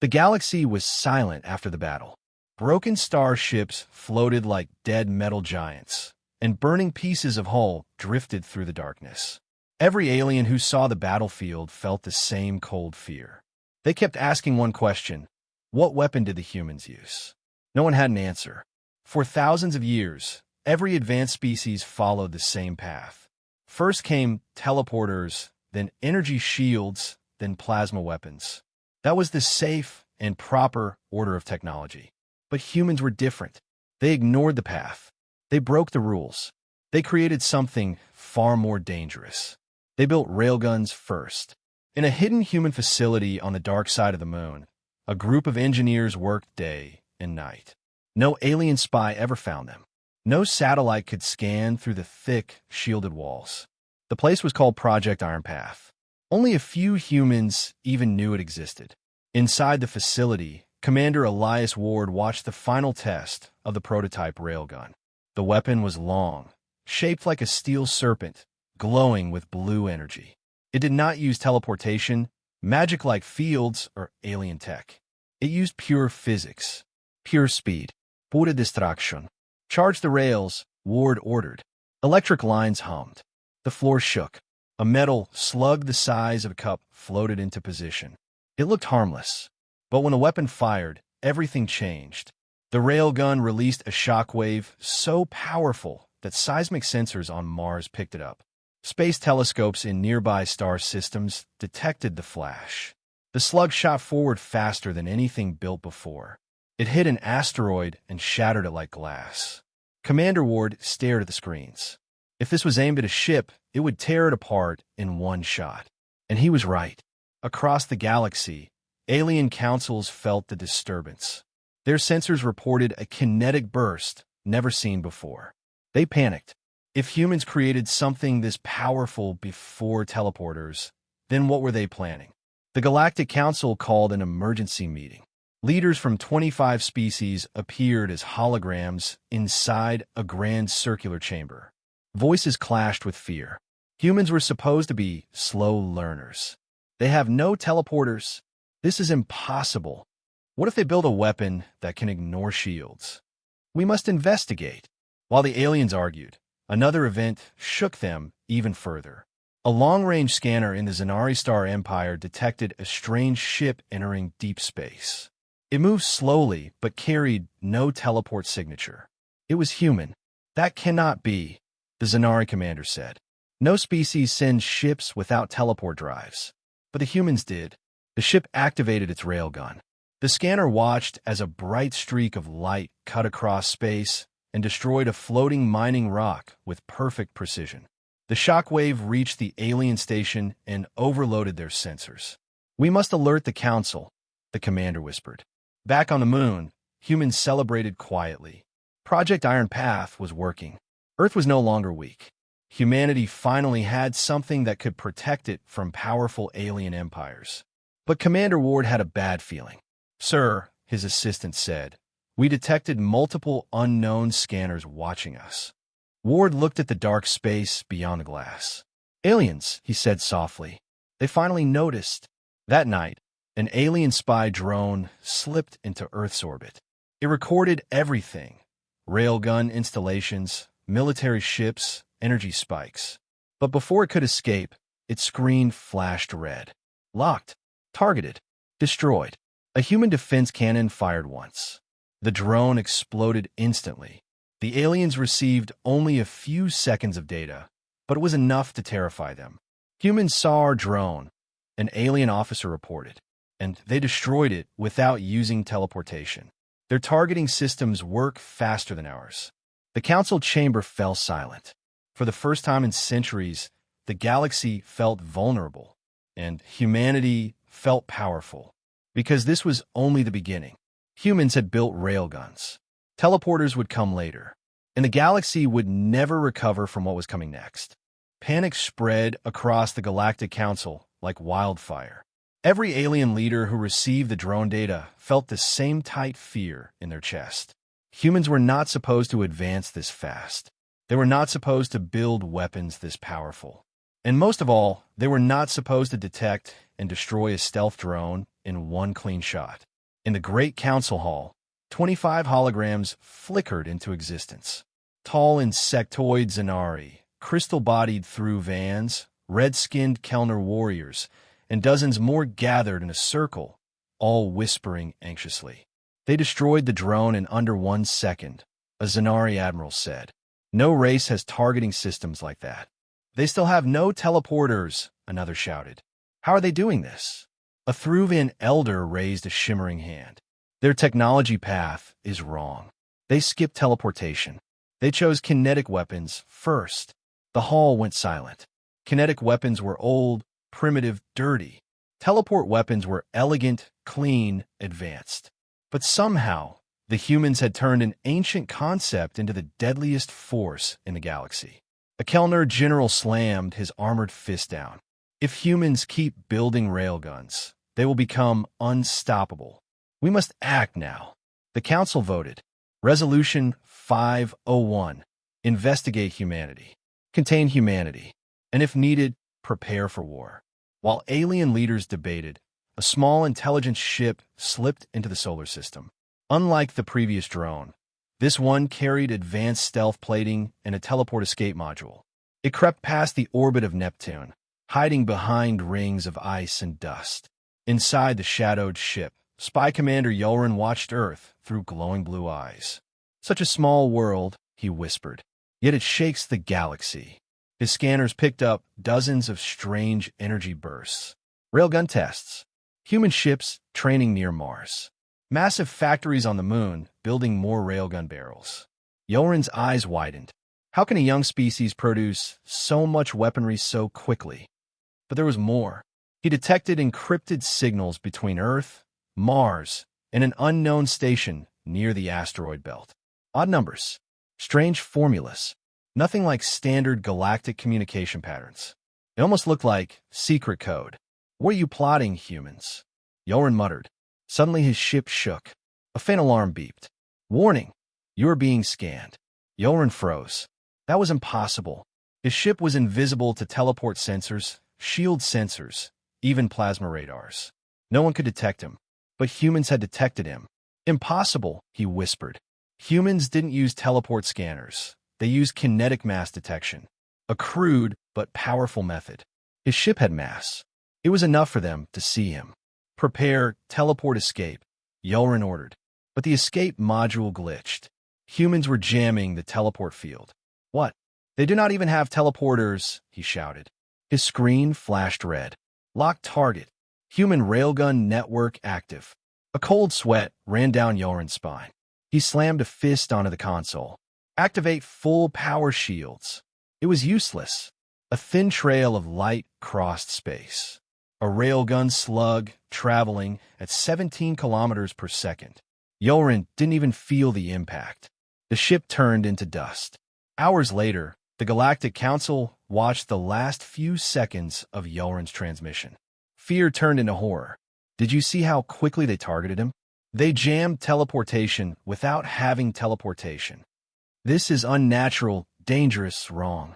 The galaxy was silent after the battle. Broken starships floated like dead metal giants, and burning pieces of hull drifted through the darkness. Every alien who saw the battlefield felt the same cold fear. They kept asking one question: what weapon did the humans use? No one had an answer. For thousands of years, every advanced species followed the same path. First came teleporters, then energy shields, then plasma weapons. That was the safe and proper order of technology. But humans were different. They ignored the path. They broke the rules. They created something far more dangerous. They built railguns first. In a hidden human facility on the dark side of the moon, a group of engineers worked day and night. No alien spy ever found them. No satellite could scan through the thick, shielded walls. The place was called Project Iron Path. Only a few humans even knew it existed. Inside the facility, Commander Elias Ward watched the final test of the prototype railgun. The weapon was long, shaped like a steel serpent, glowing with blue energy. It did not use teleportation, magic-like fields, or alien tech. It used pure physics, pure speed, pura distraction. Charge the rails, Ward ordered. Electric lines hummed. The floor shook. A metal slug the size of a cup floated into position. It looked harmless. But when the weapon fired, everything changed. The railgun released a shockwave so powerful that seismic sensors on Mars picked it up. Space telescopes in nearby star systems detected the flash. The slug shot forward faster than anything built before. It hit an asteroid and shattered it like glass. Commander Ward stared at the screens. If this was aimed at a ship, it would tear it apart in one shot. And he was right. Across the galaxy, alien councils felt the disturbance. Their sensors reported a kinetic burst never seen before. They panicked. If humans created something this powerful before teleporters, then what were they planning? The Galactic Council called an emergency meeting. Leaders from 25 species appeared as holograms inside a grand circular chamber. Voices clashed with fear. Humans were supposed to be slow learners. They have no teleporters. This is impossible. What if they build a weapon that can ignore shields? We must investigate. While the aliens argued, another event shook them even further. A long-range scanner in the Zanari Star Empire detected a strange ship entering deep space. It moved slowly but carried no teleport signature. It was human. That cannot be, the Zanari commander said. No species sends ships without teleport drives. But the humans did. The ship activated its railgun. The scanner watched as a bright streak of light cut across space and destroyed a floating mining rock with perfect precision. The shockwave reached the alien station and overloaded their sensors. "We must alert the Council," the commander whispered. Back on the moon, humans celebrated quietly. Project Iron Path was working. Earth was no longer weak. Humanity finally had something that could protect it from powerful alien empires. But Commander Ward had a bad feeling. "Sir," his assistant said, "we detected multiple unknown scanners watching us." Ward looked at the dark space beyond the glass. "Aliens," he said softly. They finally noticed. That night, an alien spy drone slipped into Earth's orbit. It recorded everything: railgun installations, military ships, energy spikes. But before it could escape, its screen flashed red. Locked, targeted, destroyed. A human defense cannon fired once. The drone exploded instantly. The aliens received only a few seconds of data, but it was enough to terrify them. "Humans saw our drone," an alien officer reported, "and they destroyed it without using teleportation. Their targeting systems work faster than ours." The council chamber fell silent. For the first time in centuries, the galaxy felt vulnerable, and humanity felt powerful. Because this was only the beginning. Humans had built railguns. Teleporters would come later, and the galaxy would never recover from what was coming next. Panic spread across the Galactic Council like wildfire. Every alien leader who received the drone data felt the same tight fear in their chest. Humans were not supposed to advance this fast. They were not supposed to build weapons this powerful. And most of all, they were not supposed to detect and destroy a stealth drone in one clean shot. In the Great Council Hall, 25 holograms flickered into existence. Tall insectoid Zanari, crystal-bodied through vans, red-skinned Kellner warriors, and dozens more gathered in a circle, all whispering anxiously. They destroyed the drone in under 1 second, a Zanari admiral said. No race has targeting systems like that. They still have no teleporters, another shouted. How are they doing this? A Thruvian elder raised a shimmering hand. Their technology path is wrong. They skipped teleportation. They chose kinetic weapons first. The hall went silent. Kinetic weapons were old, primitive, dirty. Teleport weapons were elegant, clean, advanced. But somehow, the humans had turned an ancient concept into the deadliest force in the galaxy. A Kellner general slammed his armored fist down. If humans keep building railguns, they will become unstoppable. We must act now. The council voted. Resolution 501. Investigate humanity. Contain humanity. And if needed, prepare for war. While alien leaders debated, a small intelligence ship slipped into the solar system. Unlike the previous drone, this one carried advanced stealth plating and a teleport escape module. It crept past the orbit of Neptune, hiding behind rings of ice and dust. Inside the shadowed ship, Spy Commander Yulren watched Earth through glowing blue eyes. Such a small world, he whispered, yet it shakes the galaxy. His scanners picked up dozens of strange energy bursts. Railgun tests. Human ships training near Mars. Massive factories on the moon building more railgun barrels. Yulren's eyes widened. How can a young species produce so much weaponry so quickly? But there was more. He detected encrypted signals between Earth, Mars, and an unknown station near the asteroid belt. Odd numbers. Strange formulas. Nothing like standard galactic communication patterns. It almost looked like secret code. What are you plotting, humans? Yulren muttered. Suddenly his ship shook. A faint alarm beeped. Warning, you are being scanned. Yulren froze. That was impossible. His ship was invisible to teleport sensors, shield sensors, even plasma radars. No one could detect him. But humans had detected him. Impossible, he whispered. Humans didn't use teleport scanners. They used kinetic mass detection. A crude but powerful method. His ship had mass. It was enough for them to see him. Prepare teleport escape, Yulren ordered. But the escape module glitched. Humans were jamming the teleport field. What? They do not even have teleporters, he shouted. His screen flashed red. Lock target. Human railgun network active. A cold sweat ran down Yulren's spine. He slammed a fist onto the console. Activate full power shields. It was useless. A thin trail of light crossed space. A railgun slug traveling at 17 kilometers per second. Yulren didn't even feel the impact. The ship turned into dust. Hours later, the Galactic Council watched the last few seconds of Yulren's transmission. Fear turned into horror. Did you see how quickly they targeted him? They jammed teleportation without having teleportation. This is unnatural, dangerous, wrong.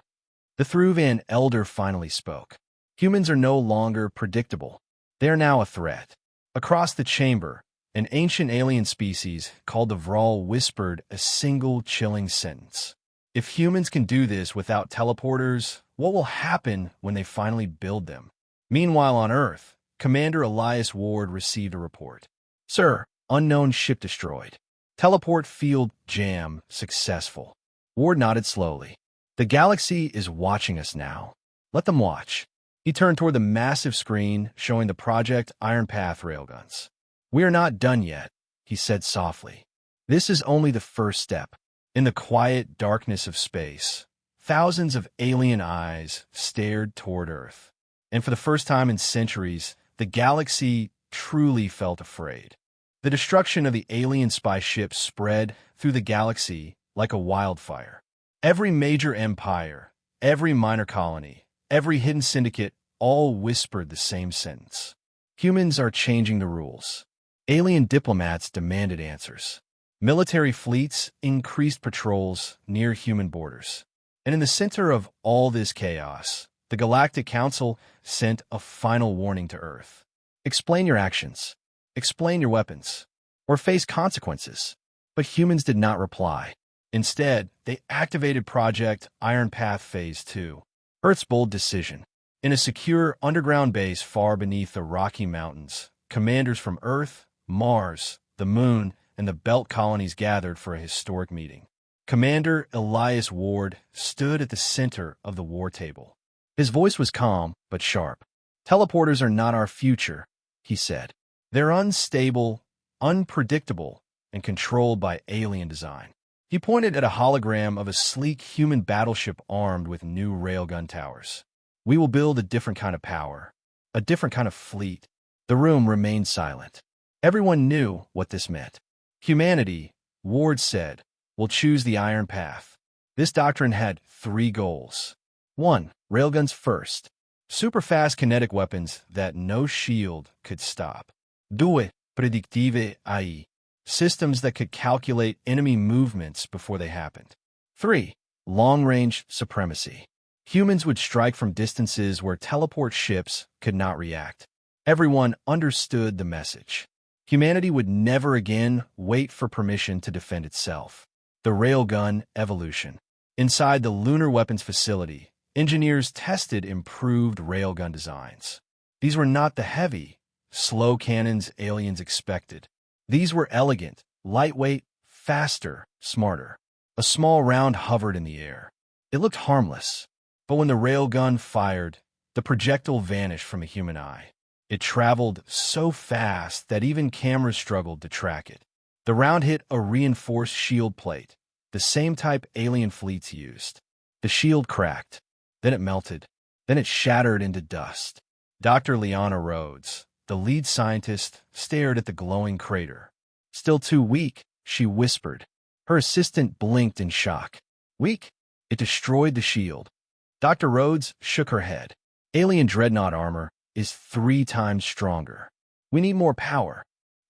The Thruvian elder finally spoke. Humans are no longer predictable. They are now a threat. Across the chamber, an ancient alien species called the Vral whispered a single chilling sentence. If humans can do this without teleporters, what will happen when they finally build them? Meanwhile on Earth, Commander Elias Ward received a report. Sir, unknown ship destroyed. Teleport field jam successful. Ward nodded slowly. The galaxy is watching us now. Let them watch. He turned toward the massive screen showing the Project Iron Path railguns. We are not done yet, he said softly. This is only the first step. In the quiet darkness of space, thousands of alien eyes stared toward Earth. And for the first time in centuries, the galaxy truly felt afraid. The destruction of the alien spy ships spread through the galaxy like a wildfire. Every major empire, every minor colony, every hidden syndicate all whispered the same sentence. Humans are changing the rules. Alien diplomats demanded answers. Military fleets increased patrols near human borders. And in the center of all this chaos, the Galactic Council sent a final warning to Earth. Explain your actions. explain your weapons, or face consequences. But humans did not reply. Instead, they activated Project Iron Path Phase 2, Earth's bold decision. In a secure underground base far beneath the Rocky Mountains, commanders from Earth, Mars, the Moon, and the Belt colonies gathered for a historic meeting. Commander Elias Ward stood at the center of the war table. His voice was calm but sharp. "Teleporters are not our future," he said. "They're unstable, unpredictable, and controlled by alien design." He pointed at a hologram of a sleek human battleship armed with new railgun towers. "We will build a different kind of power, a different kind of fleet." The room remained silent. Everyone knew what this meant. Humanity, Ward said, will choose the Iron Path. This doctrine had 3 goals. 1. Railguns first. Super-fast kinetic weapons that no shield could stop. 2. Predictive AI. Systems that could calculate enemy movements before they happened. 3. Long-range supremacy. Humans would strike from distances where teleport ships could not react. Everyone understood the message. Humanity would never again wait for permission to defend itself. The railgun evolution. Inside the Lunar Weapons Facility, engineers tested improved railgun designs. These were not the heavy, slow cannons aliens expected. These were elegant, lightweight, faster, smarter. A small round hovered in the air. It looked harmless, but when the railgun fired, the projectile vanished from a human eye. It traveled so fast that even cameras struggled to track it. The round hit a reinforced shield plate, the same type alien fleets used. The shield cracked, then it melted, then it shattered into dust. Dr. Liana Rhodes, the lead scientist, stared at the glowing crater. "Still too weak," she whispered. Her assistant blinked in shock. "Weak?" It destroyed the shield. Dr. Rhodes shook her head. "Alien dreadnought armor is 3 times stronger. We need more power."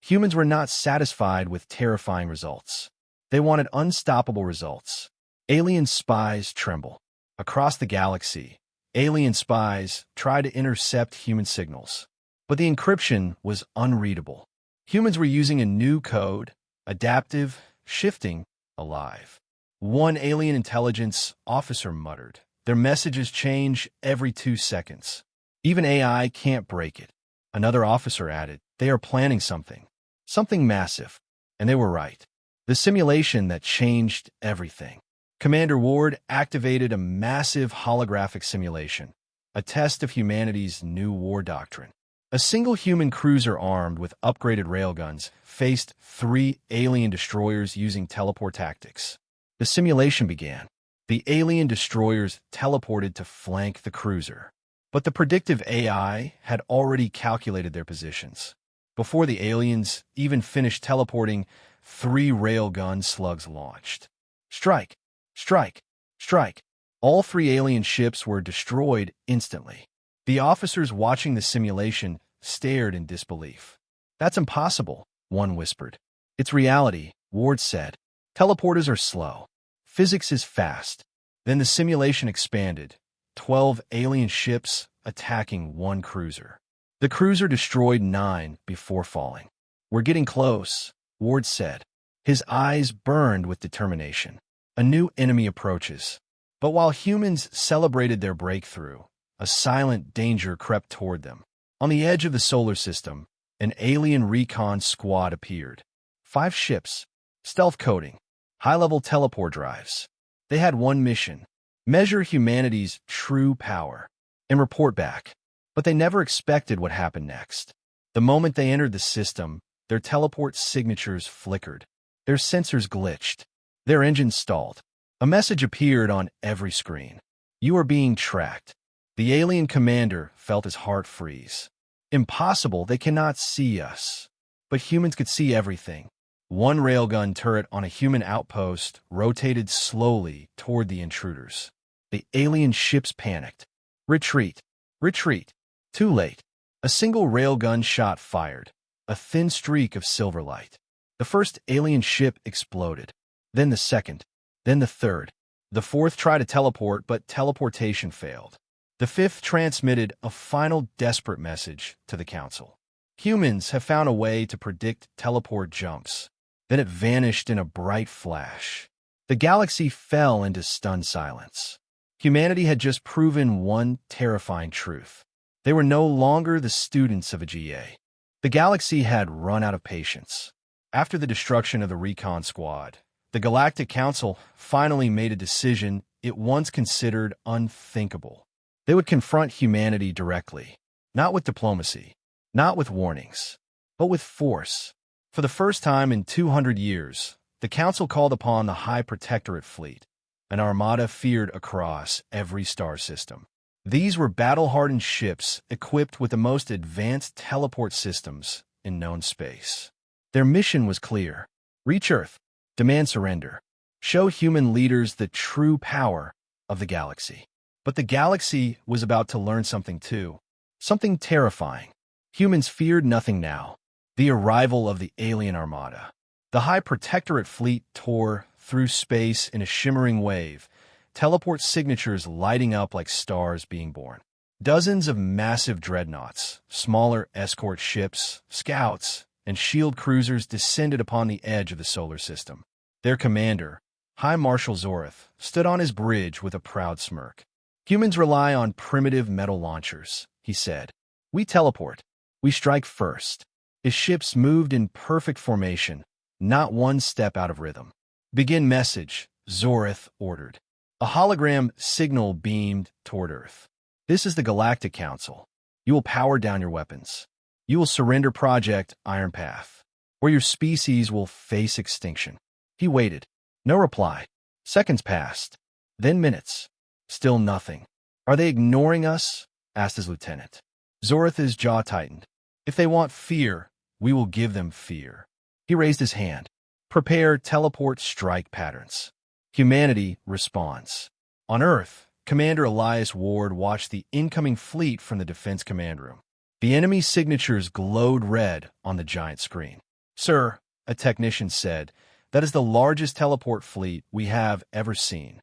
Humans were not satisfied with terrifying results. They wanted unstoppable results. Alien spies tremble. Across the galaxy, alien spies tried to intercept human signals. But the encryption was unreadable. Humans were using a new code, adaptive, shifting, alive. One alien intelligence officer muttered, "Their messages change every 2 seconds. Even AI can't break it." Another officer added, "They are planning something. Something massive." And they were right. The simulation that changed everything. Commander Ward activated a massive holographic simulation, a test of humanity's new war doctrine. A single human cruiser armed with upgraded railguns faced 3 alien destroyers using teleport tactics. The simulation began. The alien destroyers teleported to flank the cruiser. But the predictive AI had already calculated their positions. Before the aliens even finished teleporting, 3 railgun slugs launched. Strike! Strike! Strike! All 3 alien ships were destroyed instantly. The officers watching the simulation stared in disbelief. "That's impossible," one whispered. "It's reality," Ward said. "Teleporters are slow. Physics is fast." Then the simulation expanded. 12 alien ships attacking 1 cruiser. The cruiser destroyed 9 before falling. "We're getting close," Ward said. His eyes burned with determination. A new enemy approaches. But while humans celebrated their breakthrough, a silent danger crept toward them. On the edge of the solar system, an alien recon squad appeared. 5 ships, stealth coding, high-level teleport drives. They had one mission: measure humanity's true power and report back. But they never expected what happened next. The moment they entered the system, their teleport signatures flickered. Their sensors glitched. Their engines stalled. A message appeared on every screen. "You are being tracked." The alien commander felt his heart freeze. "Impossible, they cannot see us." But humans could see everything. One railgun turret on a human outpost rotated slowly toward the intruders. The alien ships panicked. "Retreat! Retreat!" Too late. A single railgun shot fired, a thin streak of silver light. The first alien ship exploded. Then the second. Then the third. The fourth tried to teleport, but teleportation failed. The fifth transmitted a final desperate message to the Council. Humans have found a way to predict teleport jumps. Then it vanished in a bright flash. The galaxy fell into stunned silence. Humanity had just proven one terrifying truth. They were no longer the students of a GA. The galaxy had run out of patience. After the destruction of the recon squad, the Galactic Council finally made a decision it once considered unthinkable. They would confront humanity directly, not with diplomacy, not with warnings, but with force. For the first time in 200 years, the Council called upon the High Protectorate fleet, an armada feared across every star system. These were battle-hardened ships equipped with the most advanced teleport systems in known space. Their mission was clear: reach Earth, demand surrender, show human leaders the true power of the galaxy. But the galaxy was about to learn something too, something terrifying. Humans feared nothing now: the arrival of the alien armada. The High Protectorate fleet tore through space in a shimmering wave, teleport signatures lighting up like stars being born. Dozens of massive dreadnoughts, smaller escort ships, scouts, and shield cruisers descended upon the edge of the solar system. Their commander, High Marshal Zorth, stood on his bridge with a proud smirk. "Humans rely on primitive metal launchers," he said. "We teleport. We strike first." His ships moved in perfect formation, not one step out of rhythm. "Begin message," Zorth ordered. A hologram signal beamed toward Earth. "This is the Galactic Council. You will power down your weapons. You will surrender Project Iron Path, or your species will face extinction." He waited. No reply. Seconds passed. Then minutes. Still nothing. "Are they ignoring us?" asked his lieutenant. Zorth's jaw tightened. "If they want fear, we will give them fear." He raised his hand. "Prepare teleport strike patterns." Humanity responds. On Earth, Commander Elias Ward watched the incoming fleet from the defense command room. The enemy signatures glowed red on the giant screen. "Sir," a technician said, "that is the largest teleport fleet we have ever seen."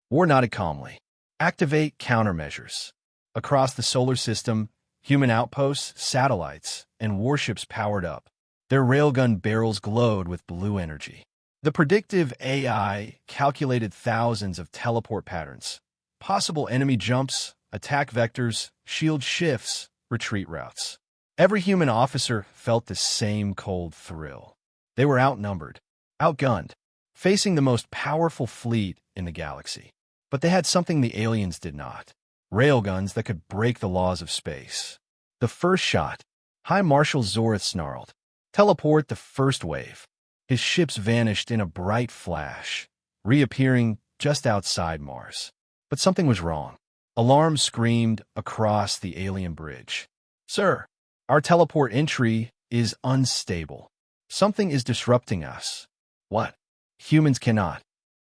Ward nodded calmly. "Activate countermeasures." Across the solar system, human outposts, satellites, and warships powered up. Their railgun barrels glowed with blue energy. The predictive AI calculated thousands of teleport patterns, possible enemy jumps, attack vectors, shield shifts, retreat routes. Every human officer felt the same cold thrill. They were outnumbered, outgunned, facing the most powerful fleet in the galaxy. But they had something the aliens did not: railguns that could break the laws of space. The first shot, High Marshal Zorth snarled, "Teleport the first wave." His ships vanished in a bright flash, reappearing just outside Mars. But something was wrong. Alarm screamed across the alien bridge. "Sir, our teleport entry is unstable. Something is disrupting us." "What?" "Humans cannot."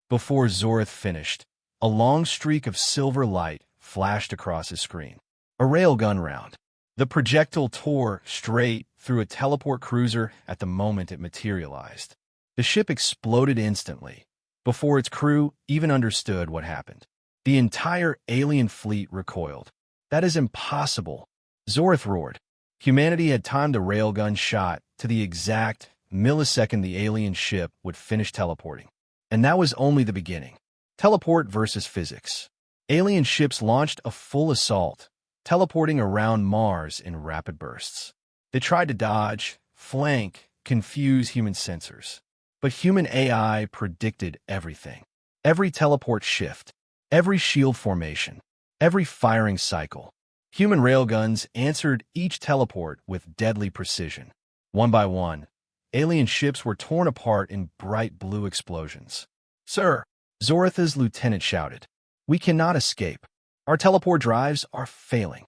Before Zorth finished, a long streak of silver light flashed across his screen. A railgun round. The projectile tore straight through a teleport cruiser at the moment it materialized. The ship exploded instantly, before its crew even understood what happened. The entire alien fleet recoiled. "That is impossible," Zorth roared. Humanity had timed the railgun shot to the exact millisecond the alien ship would finish teleporting. And that was only the beginning. Teleport versus physics. Alien ships launched a full assault, teleporting around Mars in rapid bursts. They tried to dodge, flank, confuse human sensors. But human AI predicted everything. Every teleport shift, every shield formation, every firing cycle. Human railguns answered each teleport with deadly precision. One by one, alien ships were torn apart in bright blue explosions. "Sir," Zorth's lieutenant shouted, "we cannot escape. Our teleport drives are failing."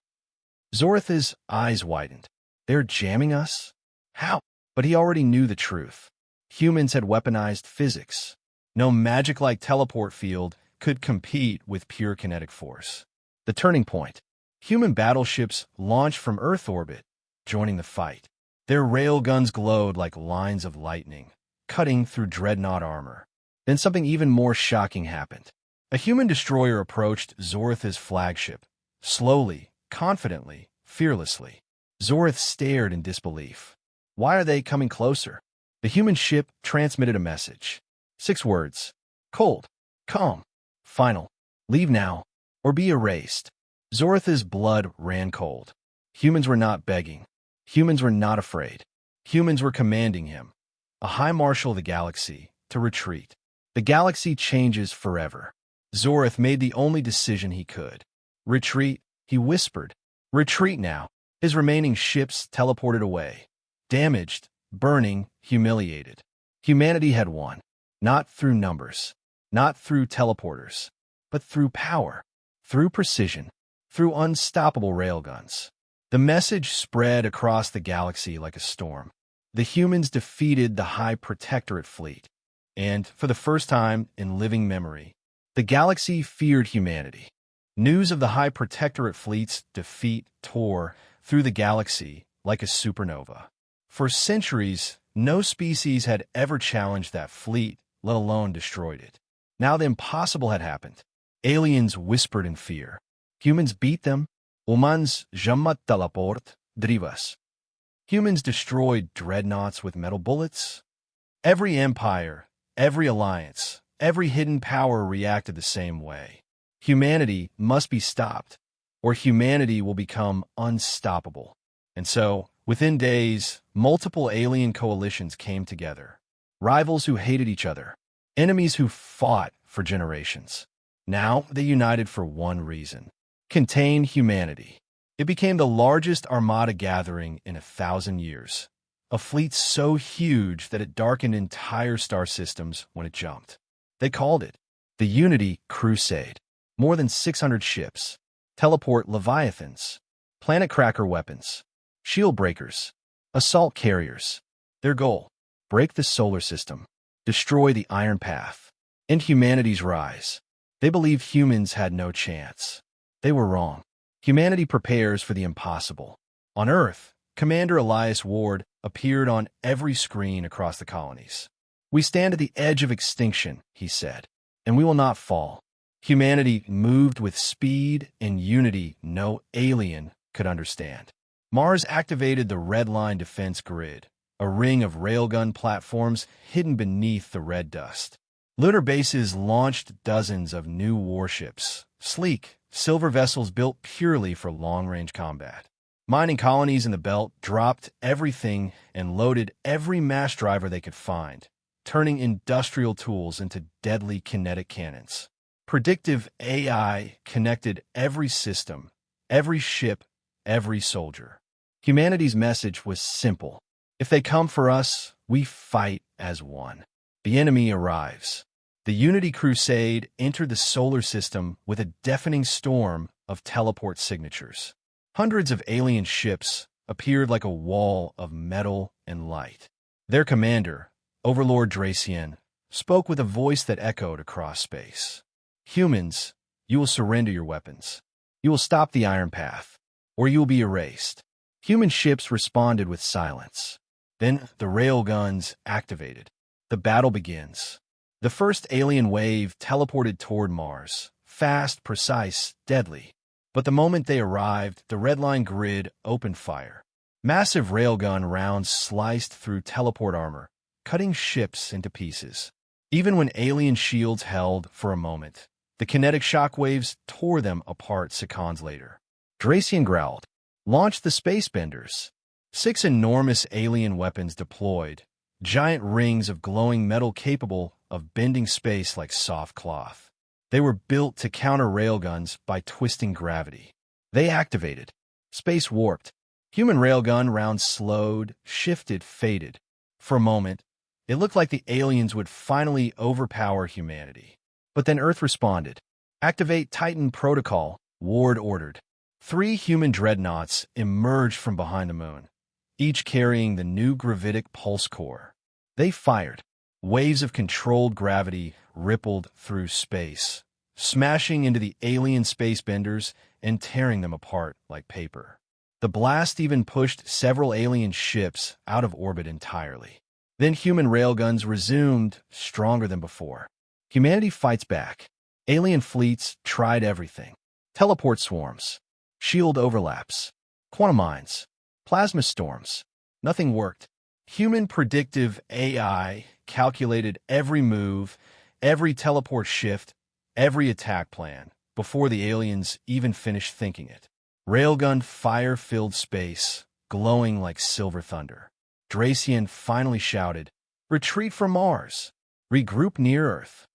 Zorth's eyes widened. "They're jamming us? How?" But he already knew the truth. Humans had weaponized physics. No magic-like teleport field could compete with pure kinetic force. The turning point. Human battleships launched from Earth orbit, joining the fight. Their railguns glowed like lines of lightning, cutting through dreadnought armor. Then something even more shocking happened. A human destroyer approached Zorth's flagship, slowly, confidently, fearlessly. Zorith stared in disbelief. Why are they coming closer? The human ship transmitted a message. 6 words. Cold. Calm. Final. Leave now, or be erased. Zorith's blood ran cold. Humans were not begging. Humans were not afraid. Humans were commanding him, a high marshal of the galaxy, to retreat. The galaxy changes forever. Zorith made the only decision he could. Retreat, he whispered. Retreat now. His remaining ships teleported away. Damaged, burning, humiliated. Humanity had won. Not through numbers. Not through teleporters. But through power. Through precision. Through unstoppable railguns. The message spread across the galaxy like a storm. The humans defeated the High Protectorate fleet. And, for the first time in living memory, the galaxy feared humanity. News of the High Protectorate fleet's defeat tore through the galaxy like a supernova. For centuries, no species had ever challenged that fleet, let alone destroyed it. Now the impossible had happened. Aliens whispered in fear. Humans beat them. Humans jamais teleport, drivas. Humans destroyed dreadnoughts with metal bullets. Every empire, every alliance, every hidden power reacted the same way. Humanity must be stopped, or humanity will become unstoppable. And so, within days, multiple alien coalitions came together. Rivals who hated each other. Enemies who fought for generations. Now they united for one reason. Contain humanity. It became the largest armada gathering in 1,000 years. A fleet so huge that it darkened entire star systems when it jumped. They called it the Unity Crusade. More than 600 ships. Teleport leviathans. Planet cracker weapons. Shield breakers. Assault carriers. Their goal: break the solar system. Destroy the Iron Path. End humanity's rise. They believed humans had no chance. They were wrong. Humanity prepares for the impossible. On Earth, Commander Elias Ward appeared on every screen across the colonies. We stand at the edge of extinction, he said, and we will not fall. Humanity moved with speed and unity no alien could understand. Mars activated the Red Line defense grid, a ring of railgun platforms hidden beneath the red dust. Lunar bases launched dozens of new warships, sleek, silver vessels built purely for long-range combat. Mining colonies in the belt dropped everything and loaded every mass driver they could find, turning industrial tools into deadly kinetic cannons. Predictive AI connected every system, every ship, every soldier. Humanity's message was simple. If they come for us, we fight as one. The enemy arrives. The Unity Crusade entered the solar system with a deafening storm of teleport signatures. Hundreds of alien ships appeared like a wall of metal and light. Their commander, Overlord Dracian, spoke with a voice that echoed across space. Humans, you will surrender your weapons. You will stop the Iron Path, or you will be erased. Human ships responded with silence. Then the railguns activated. The battle begins. The first alien wave teleported toward Mars, fast, precise, deadly. But the moment they arrived, the Red Line grid opened fire. Massive railgun rounds sliced through teleport armor, cutting ships into pieces. Even when alien shields held for a moment, the kinetic shockwaves tore them apart seconds later. Dracian growled, "Launch the space benders." 6 enormous alien weapons deployed, giant rings of glowing metal capable of bending space like soft cloth. They were built to counter railguns by twisting gravity. They activated. Space warped. Human railgun rounds slowed, shifted, faded. For a moment, it looked like the aliens would finally overpower humanity. But then Earth responded. Activate Titan Protocol, Ward ordered. 3 human dreadnoughts emerged from behind the moon, each carrying the new gravitic pulse core. They fired. Waves of controlled gravity rippled through space, smashing into the alien space benders and tearing them apart like paper. The blast even pushed several alien ships out of orbit entirely. Then human railguns resumed, stronger than before. Humanity fights back. Alien fleets tried everything. Teleport swarms, shield overlaps, quantum mines. Plasma storms. Nothing worked. Human predictive AI calculated every move, every teleport shift, every attack plan, before the aliens even finished thinking it. Railgun fire-filled space, glowing like silver thunder. Dracian finally shouted, "Retreat from Mars! Regroup near Earth!"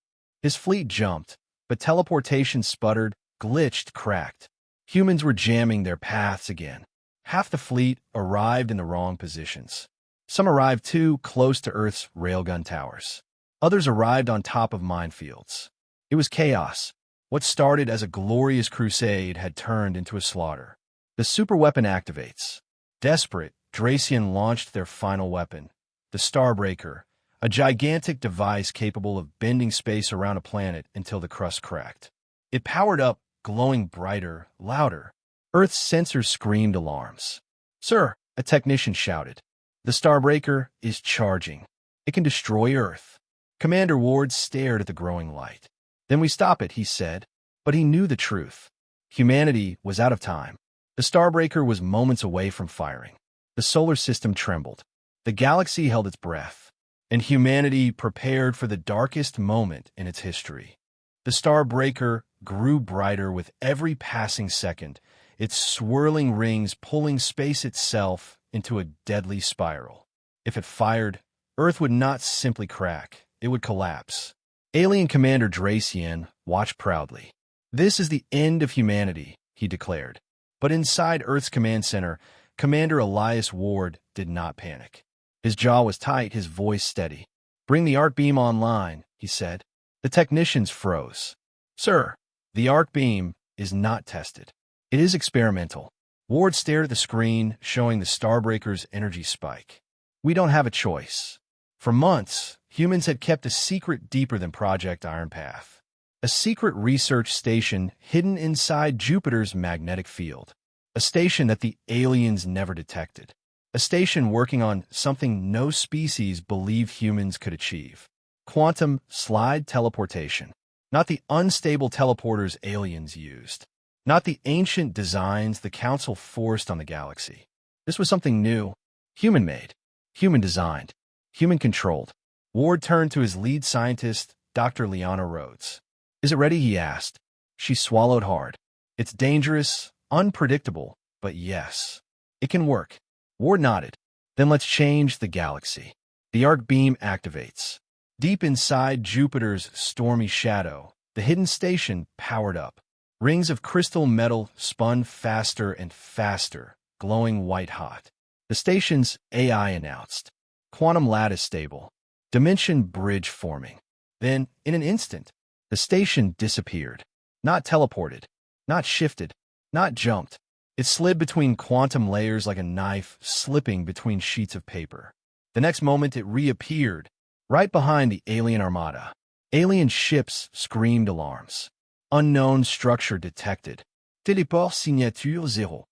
His fleet jumped, but teleportation sputtered, glitched, cracked. Humans were jamming their paths again. Half the fleet arrived in the wrong positions. Some arrived too close to Earth's railgun towers. Others arrived on top of minefields. It was chaos. What started as a glorious crusade had turned into a slaughter. The superweapon activates. Desperate, Dracian launched their final weapon, the Starbreaker, a gigantic device capable of bending space around a planet until the crust cracked. It powered up, glowing brighter, louder. Earth's sensors screamed alarms. "Sir," a technician shouted, "the Starbreaker is charging. It can destroy Earth." Commander Ward stared at the growing light. "Then we stop it," he said. But he knew the truth. Humanity was out of time. The Starbreaker was moments away from firing. The solar system trembled. The galaxy held its breath. And humanity prepared for the darkest moment in its history. The Starbreaker grew brighter with every passing second, its swirling rings pulling space itself into a deadly spiral. If it fired, Earth would not simply crack, it would collapse. Alien Commander Dracian watched proudly. "This is the end of humanity," he declared. But inside Earth's command center, Commander Elias Ward did not panic. His jaw was tight, his voice steady. "Bring the arc beam online," he said. The technicians froze. "Sir, the arc beam is not tested. It is experimental." Ward stared at the screen, showing the Starbreaker's energy spike. "We don't have a choice." For months, humans had kept a secret deeper than Project Iron Path. A secret research station hidden inside Jupiter's magnetic field. A station that the aliens never detected. A station working on something no species believed humans could achieve. Quantum slide teleportation. Not the unstable teleporters aliens used. Not the ancient designs the Council forced on the galaxy. This was something new. Human-made. Human-designed. Human-controlled. Ward turned to his lead scientist, Dr. Liana Rhodes. "Is it ready?" he asked. She swallowed hard. "It's dangerous, unpredictable, but yes, it can work." Ward nodded. "Then let's change the galaxy." The arc beam activates. Deep inside Jupiter's stormy shadow, the hidden station powered up. Rings of crystal metal spun faster and faster, glowing white-hot. The station's AI announced, "Quantum lattice stable. Dimension bridge forming." Then, in an instant, the station disappeared. Not teleported. Not shifted. Not jumped. It slid between quantum layers like a knife slipping between sheets of paper. The next moment it reappeared, right behind the alien armada. Alien ships screamed alarms. Unknown structure detected. Teleport signature zero.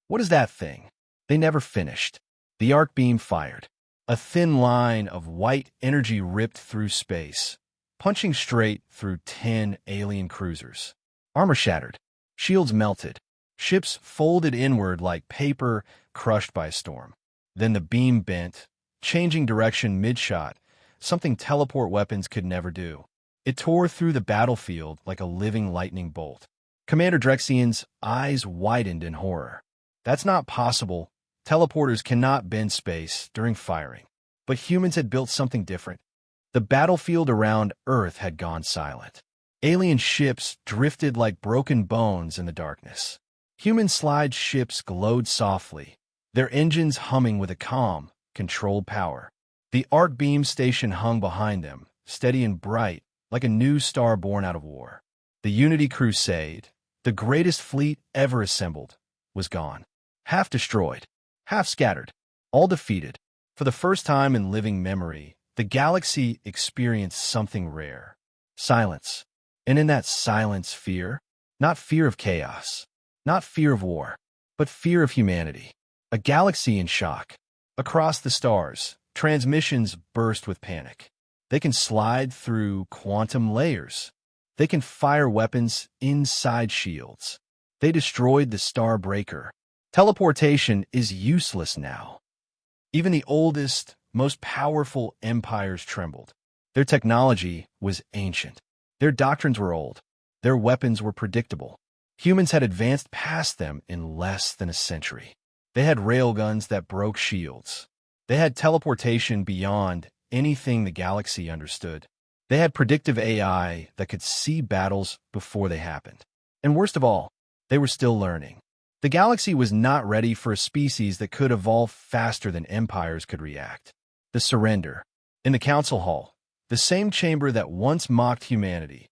What is that thing? They never finished. The arc beam fired. A thin line of white energy ripped through space, punching straight through 10 alien cruisers. Armor shattered. Shields melted. Ships folded inward like paper crushed by a storm. Then the beam bent, changing direction mid-shot, something teleport weapons could never do. It tore through the battlefield like a living lightning bolt. Commander Dracian's eyes widened in horror. That's not possible. Teleporters cannot bend space during firing. But humans had built something different. The battlefield around Earth had gone silent. Alien ships drifted like broken bones in the darkness. Human slide ships glowed softly, their engines humming with a calm, controlled power. The arc beam station hung behind them, steady and bright, like a new star born out of war. The Unity Crusade, the greatest fleet ever assembled, was gone. Half destroyed, half scattered, all defeated. For the first time in living memory, the galaxy experienced something rare. Silence. And in that silence, fear. Not fear of chaos. Not fear of war. But fear of humanity. A galaxy in shock. Across the stars, transmissions burst with panic. They can slide through quantum layers. They can fire weapons inside shields. They destroyed the Starbreaker. Teleportation is useless now. Even the oldest, most powerful empires trembled. Their technology was ancient. Their doctrines were old. Their weapons were predictable. Humans had advanced past them in less than a century. They had railguns that broke shields. They had teleportation beyond anything the galaxy understood. They had predictive AI that could see battles before they happened. And worst of all, they were still learning. The galaxy was not ready for a species that could evolve faster than empires could react. The surrender. In the council hall, the same chamber that once mocked humanity,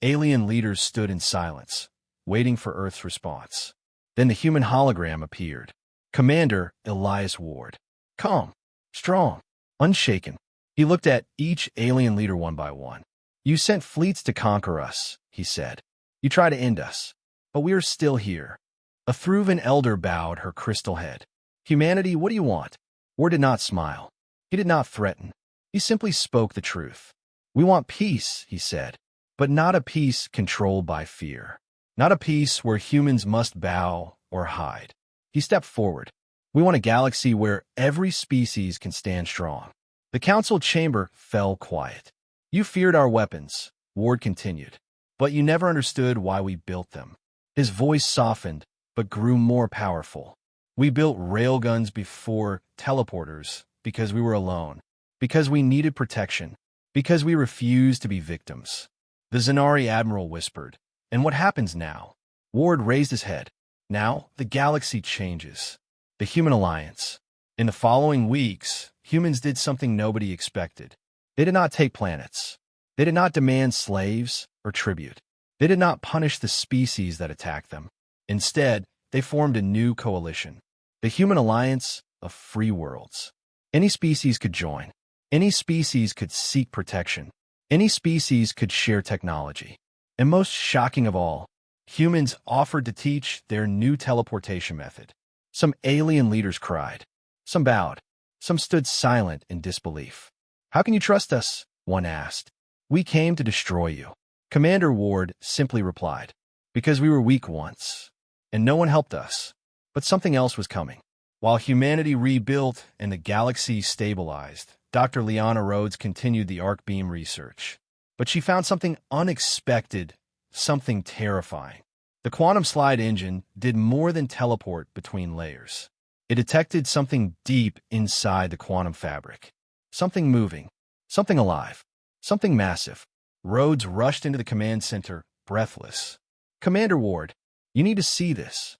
alien leaders stood in silence, waiting for Earth's response. Then the human hologram appeared. Commander Elias Ward. Calm, strong, unshaken. He looked at each alien leader one by one. You sent fleets to conquer us, he said. You tried to end us, but we are still here. A Thruvan elder bowed her crystal head. Humanity, what do you want? Ward did not smile. He did not threaten. He simply spoke the truth. We want peace, he said, but not a peace controlled by fear. Not a peace where humans must bow or hide. He stepped forward. We want a galaxy where every species can stand strong. The council chamber fell quiet. You feared our weapons, Ward continued, but you never understood why we built them. His voice softened, but grew more powerful. We built railguns before teleporters because we were alone, because we needed protection, because we refused to be victims. The Zanari admiral whispered, and what happens now? Ward raised his head. Now, the galaxy changes. The human alliance. In the following weeks, humans did something nobody expected. They did not take planets. They did not demand slaves or tribute. They did not punish the species that attacked them. Instead, they formed a new coalition, the Human Alliance of Free Worlds. Any species could join. Any species could seek protection. Any species could share technology. And most shocking of all, humans offered to teach their new teleportation method. Some alien leaders cried. Some bowed. Some stood silent in disbelief. How can you trust us? One asked. We came to destroy you. Commander Ward simply replied. Because we were weak once, and no one helped us. But something else was coming. While humanity rebuilt and the galaxy stabilized, Dr. Liana Rhodes continued the arc beam research. But she found something unexpected, something terrifying. The quantum slide engine did more than teleport between layers. It detected something deep inside the quantum fabric. Something moving, something alive, something massive. Rhodes rushed into the command center, breathless. Commander Ward, you need to see this.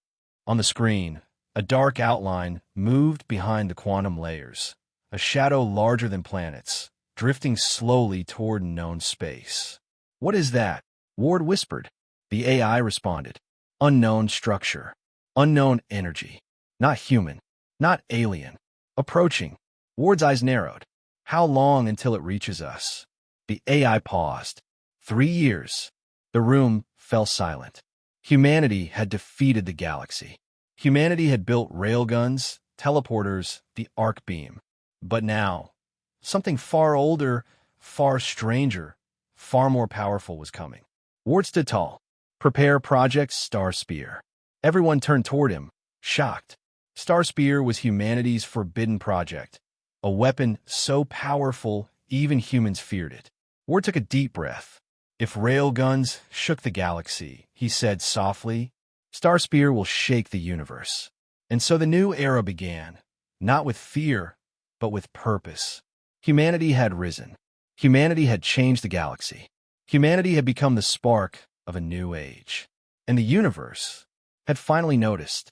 On the screen, a dark outline moved behind the quantum layers, a shadow larger than planets, drifting slowly toward known space. What is that? Ward whispered. The AI responded. Unknown structure, unknown energy, not human, not alien. Approaching. Ward's eyes narrowed. How long until it reaches us? The AI paused. 3 years. The room fell silent. Humanity had defeated the galaxy. Humanity had built railguns, teleporters, the arc beam. But now, something far older, far stranger, far more powerful was coming. Ward stood tall. Prepare Project Star Spear. Everyone turned toward him, shocked. Star Spear was humanity's forbidden project, a weapon so powerful even humans feared it. Ward took a deep breath. If railguns shook the galaxy, he said softly, Star Spear will shake the universe. And so the new era began, not with fear, but with purpose. Humanity had risen. Humanity had changed the galaxy. Humanity had become the spark of a new age. And the universe had finally noticed.